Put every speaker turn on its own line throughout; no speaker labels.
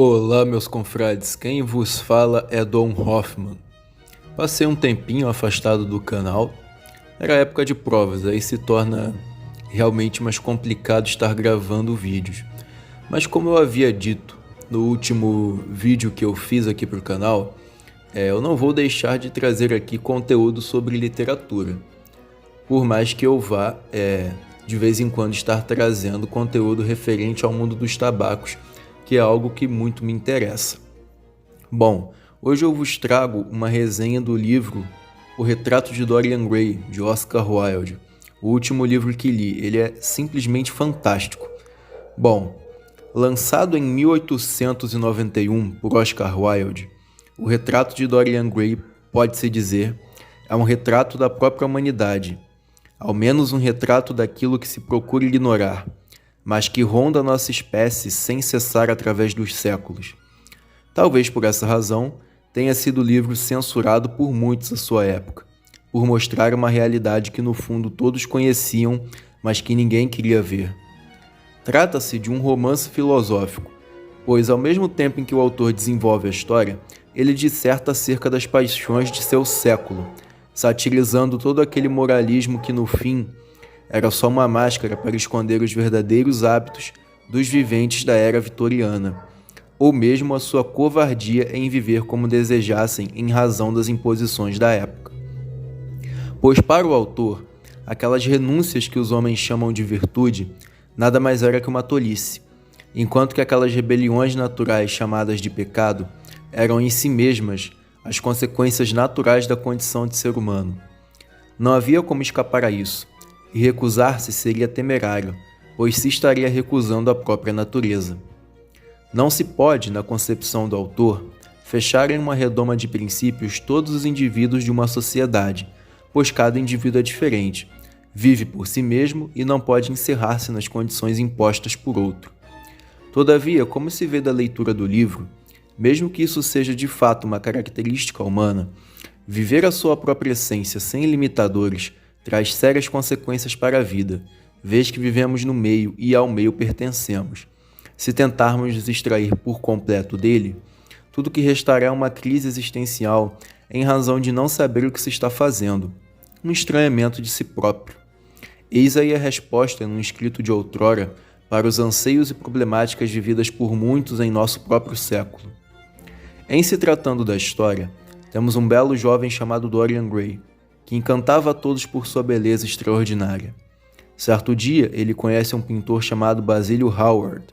Olá, meus confrades, quem vos fala é Dom Hoffman. Passei um tempinho afastado do canal, era época de provas, aí se torna realmente mais complicado estar gravando vídeos. Mas como eu havia dito no último vídeo que eu fiz aqui para o canal, eu não vou deixar de trazer aqui conteúdo sobre literatura. Por mais que eu vá, de vez em quando, estar trazendo conteúdo referente ao mundo dos tabacos, que é algo que muito me interessa. Bom, hoje eu vos trago uma resenha do livro O Retrato de Dorian Gray, de Oscar Wilde. O último livro que li, ele é simplesmente fantástico. Bom, lançado em 1891 por Oscar Wilde, O Retrato de Dorian Gray, pode-se dizer, é um retrato da própria humanidade, ao menos um retrato daquilo que se procura ignorar, mas que ronda nossa espécie sem cessar através dos séculos. Talvez por essa razão tenha sido o livro censurado por muitos à sua época, por mostrar uma realidade que no fundo todos conheciam, mas que ninguém queria ver. Trata-se de um romance filosófico, pois ao mesmo tempo em que o autor desenvolve a história, ele disserta acerca das paixões de seu século, satirizando todo aquele moralismo que no fim era só uma máscara para esconder os verdadeiros hábitos dos viventes da era vitoriana, ou mesmo a sua covardia em viver como desejassem em razão das imposições da época. Pois para o autor, aquelas renúncias que os homens chamam de virtude nada mais era que uma tolice, enquanto que aquelas rebeliões naturais chamadas de pecado eram em si mesmas as consequências naturais da condição de ser humano. Não havia como escapar a isso, e recusar-se seria temerário, pois se estaria recusando a própria natureza. Não se pode, na concepção do autor, fechar em uma redoma de princípios todos os indivíduos de uma sociedade, pois cada indivíduo é diferente, vive por si mesmo e não pode encerrar-se nas condições impostas por outro. Todavia, como se vê da leitura do livro, mesmo que isso seja de fato uma característica humana, viver a sua própria essência sem limitadores traz sérias consequências para a vida, vez que vivemos no meio e ao meio pertencemos. Se tentarmos nos extrair por completo dele, tudo que restará é uma crise existencial em razão de não saber o que se está fazendo, um estranhamento de si próprio. Eis aí a resposta num escrito de outrora para os anseios e problemáticas vividas por muitos em nosso próprio século. Em se tratando da história, temos um belo jovem chamado Dorian Gray, que encantava a todos por sua beleza extraordinária. Certo dia, ele conhece um pintor chamado Basilio Hallward,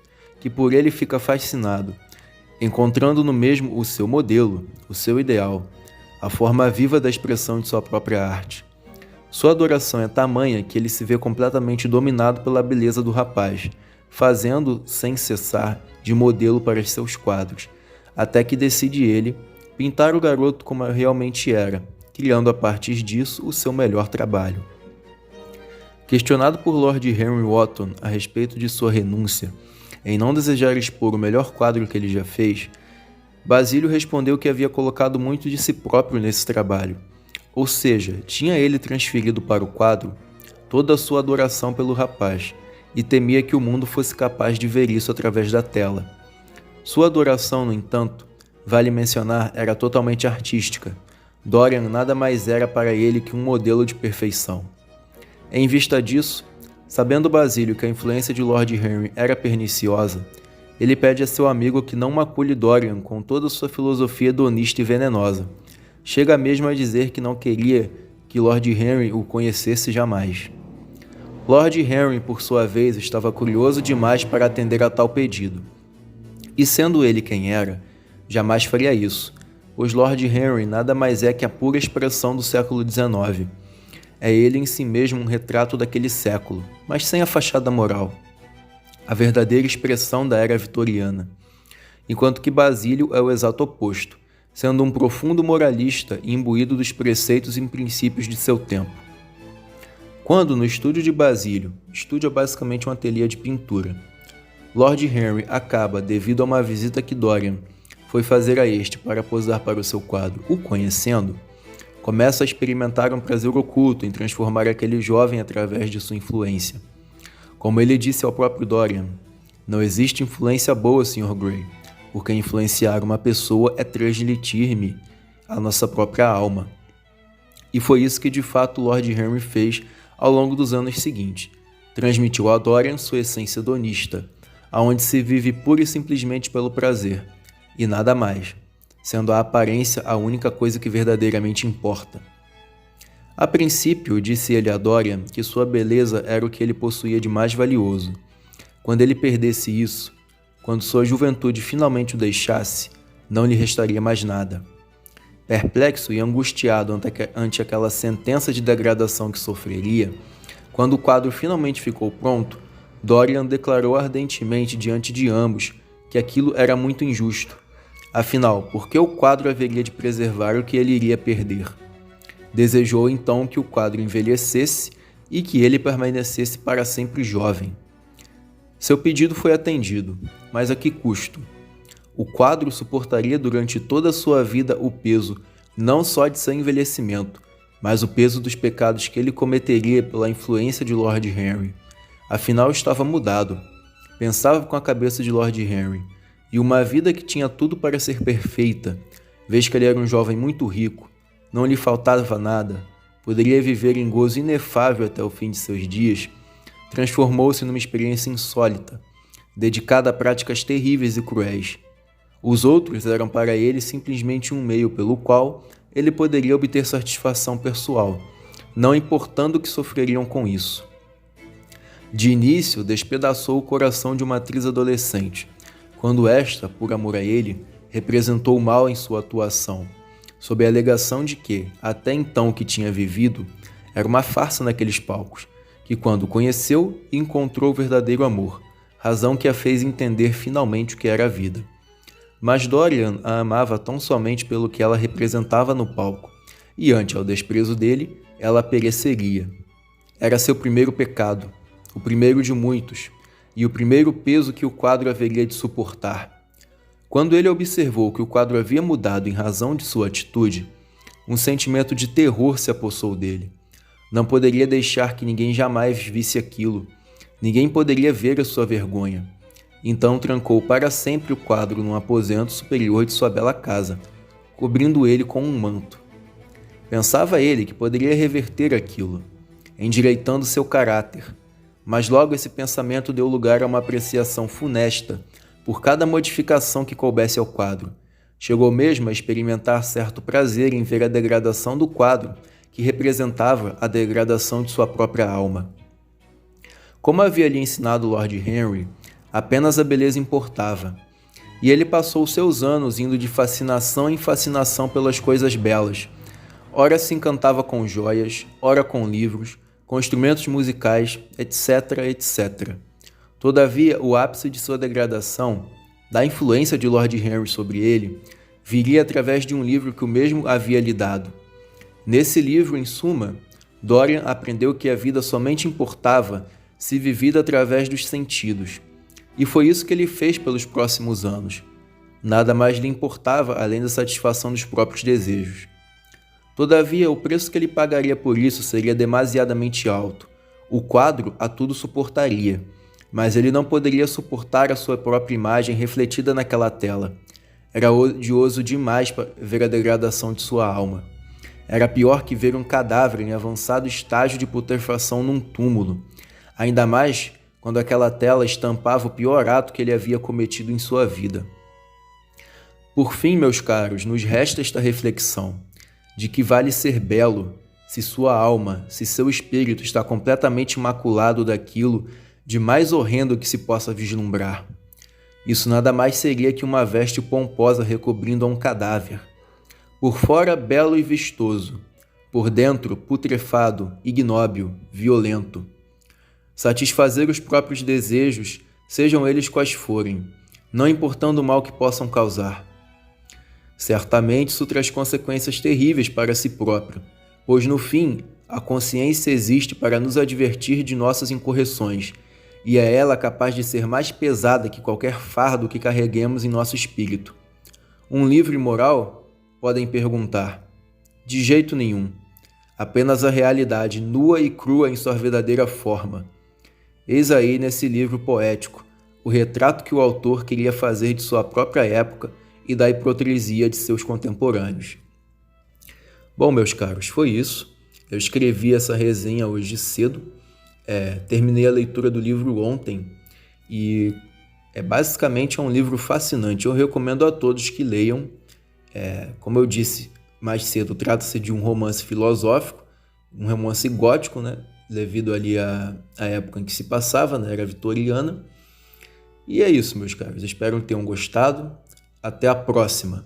que por ele fica fascinado, encontrando no mesmo o seu modelo, o seu ideal, a forma viva da expressão de sua própria arte. Sua adoração é tamanha que ele se vê completamente dominado pela beleza do rapaz, fazendo, sem cessar, de modelo para seus quadros, até que decide ele pintar o garoto como realmente era, criando a partir disso o seu melhor trabalho. Questionado por Lord Henry Wotton a respeito de sua renúncia em não desejar expor o melhor quadro que ele já fez, Basílio respondeu que havia colocado muito de si próprio nesse trabalho, ou seja, tinha ele transferido para o quadro toda a sua adoração pelo rapaz e temia que o mundo fosse capaz de ver isso através da tela. Sua adoração, no entanto, vale mencionar, era totalmente artística. Dorian nada mais era para ele que um modelo de perfeição. Em vista disso, sabendo Basílio que a influência de Lord Henry era perniciosa, ele pede a seu amigo que não macule Dorian com toda sua filosofia hedonista e venenosa. Chega mesmo a dizer que não queria que Lord Henry o conhecesse jamais. Lord Henry, por sua vez, estava curioso demais para atender a tal pedido. E sendo ele quem era, jamais faria isso, pois Lord Henry nada mais é que a pura expressão do século XIX. É ele em si mesmo um retrato daquele século, mas sem a fachada moral. A verdadeira expressão da era vitoriana. Enquanto que Basílio é o exato oposto, sendo um profundo moralista e imbuído dos preceitos e princípios de seu tempo. Quando, no estúdio de Basílio, estúdio é basicamente um ateliê de pintura, Lord Henry acaba, devido a uma visita que Dorian foi fazer a este para posar para o seu quadro, o conhecendo, começa a experimentar um prazer oculto em transformar aquele jovem através de sua influência. Como ele disse ao próprio Dorian, não existe influência boa, Sr. Gray. porque influenciar uma pessoa é transmitir-me a nossa própria alma. E foi isso que de fato Lord Henry fez ao longo dos anos seguintes. Transmitiu a Dorian sua essência hedonista, aonde se vive pura e simplesmente pelo prazer, e nada mais, sendo a aparência a única coisa que verdadeiramente importa. A princípio, disse ele a Dorian que sua beleza era o que ele possuía de mais valioso. Quando ele perdesse isso, quando sua juventude finalmente o deixasse, não lhe restaria mais nada. Perplexo e angustiado ante aquela sentença de degradação que sofreria, quando o quadro finalmente ficou pronto, Dorian declarou ardentemente diante de ambos que aquilo era muito injusto. Afinal, por que o quadro haveria de preservar o que ele iria perder? Desejou então que o quadro envelhecesse e que ele permanecesse para sempre jovem. Seu pedido foi atendido, mas a que custo? O quadro suportaria durante toda a sua vida o peso, não só de seu envelhecimento, mas o peso dos pecados que ele cometeria pela influência de Lord Henry. Afinal, estava mudado. Pensava com a cabeça de Lord Henry, e uma vida que tinha tudo para ser perfeita, vez que ele era um jovem muito rico, não lhe faltava nada, poderia viver em gozo inefável até o fim de seus dias, transformou-se numa experiência insólita, dedicada a práticas terríveis e cruéis. Os outros eram para ele simplesmente um meio pelo qual ele poderia obter satisfação pessoal, não importando o que sofreriam com isso. De início, despedaçou o coração de uma atriz adolescente, quando esta, por amor a ele, representou o mal em sua atuação, sob a alegação de que, até então o que tinha vivido, era uma farsa naqueles palcos, que quando conheceu, encontrou o verdadeiro amor, razão que a fez entender finalmente o que era a vida. Mas Dorian a amava tão somente pelo que ela representava no palco, e ante ao desprezo dele, ela pereceria. Era seu primeiro pecado, o primeiro de muitos, e o primeiro peso que o quadro haveria de suportar. Quando ele observou que o quadro havia mudado em razão de sua atitude, um sentimento de terror se apossou dele. Não poderia deixar que ninguém jamais visse aquilo. Ninguém poderia ver a sua vergonha. Então trancou para sempre o quadro num aposento superior de sua bela casa, cobrindo ele com um manto. Pensava ele que poderia reverter aquilo, endireitando seu caráter, mas logo esse pensamento deu lugar a uma apreciação funesta por cada modificação que coubesse ao quadro. Chegou mesmo a experimentar certo prazer em ver a degradação do quadro, que representava a degradação de sua própria alma. Como havia lhe ensinado Lord Henry, apenas a beleza importava, e ele passou seus anos indo de fascinação em fascinação pelas coisas belas. Ora se encantava com joias, ora com livros, com instrumentos musicais, etc, etc. Todavia, o ápice de sua degradação, da influência de Lord Henry sobre ele, viria através de um livro que o mesmo havia lhe dado. Nesse livro, em suma, Dorian aprendeu que a vida somente importava se vivida através dos sentidos. E foi isso que ele fez pelos próximos anos. Nada mais lhe importava além da satisfação dos próprios desejos. Todavia, o preço que ele pagaria por isso seria demasiadamente alto. O quadro a tudo suportaria, mas ele não poderia suportar a sua própria imagem refletida naquela tela. Era odioso demais para ver a degradação de sua alma. Era pior que ver um cadáver em avançado estágio de putrefação num túmulo, ainda mais quando aquela tela estampava o pior ato que ele havia cometido em sua vida. Por fim, meus caros, nos resta esta reflexão: de que vale ser belo se sua alma, se seu espírito está completamente imaculado daquilo de mais horrendo que se possa vislumbrar. Isso nada mais seria que uma veste pomposa recobrindo a um cadáver. Por fora, belo e vistoso, por dentro, putrefado, ignóbil, violento. Satisfazer os próprios desejos, sejam eles quais forem, não importando o mal que possam causar. Certamente isso traz consequências terríveis para si próprio, pois no fim, a consciência existe para nos advertir de nossas incorreções, e é ela capaz de ser mais pesada que qualquer fardo que carreguemos em nosso espírito. Um livro imoral? Podem perguntar. De jeito nenhum. Apenas a realidade nua e crua em sua verdadeira forma. Eis aí, nesse livro poético, o retrato que o autor queria fazer de sua própria época e da hipocrisia de seus contemporâneos. Bom, meus caros, foi isso. Eu escrevi essa resenha hoje cedo, terminei a leitura do livro ontem e basicamente é um livro fascinante. Eu recomendo a todos que leiam. Como eu disse mais cedo, trata-se de um romance filosófico, um romance gótico, né? Devido ali à época em que se passava, na era vitoriana. E é isso, meus caros. Espero que tenham gostado. Até a próxima!